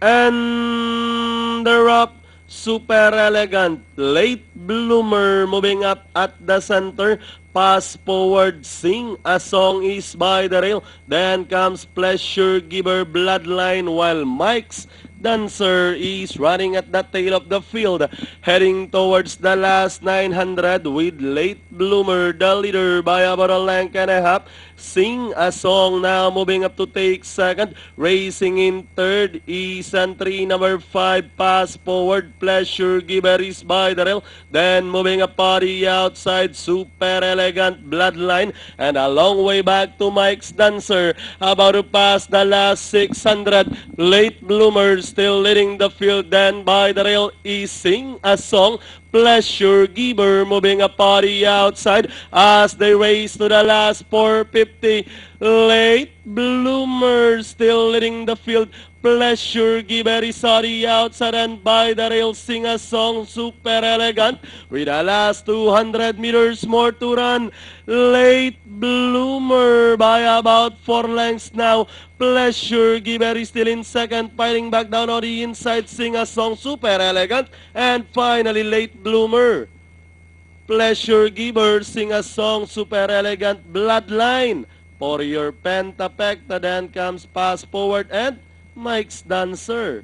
And the Rock, super elegant, late bloomer, moving up at the center, pass forward, sing a song is by the rail, then comes Pleasure Giver, Bloodline, while Mike's Dancer is running at the tail of the field, heading towards the last 900 with late bloomer, the leader by about a length and a half. Sing a song now, moving up to take second, racing in third, Isan 3, number 5, pass forward, Pleasure Giver is by the rail, then moving up party outside, super elegant, Bloodline, and a long way back to Mike's Dancer, about to pass the last 600, late bloomers still leading the field, then by the rail is Sing a Song, Pleasure Giver moving a party outside as they race to the last 450. Late bloomers still leading the field. Pleasure Giver is on the outside, and by the rail Sing a Song, super elegant with the last 200 meters more to run. Late bloomer by about 4 lengths now. Pleasure Giver is still in second, fighting back down on the inside. Sing a Song, super elegant, and finally late bloomer. Pleasure Giver, Sing a Song, super elegant, Bloodline. For your pentapecta, then comes Pass Forward and Mike's Dancer.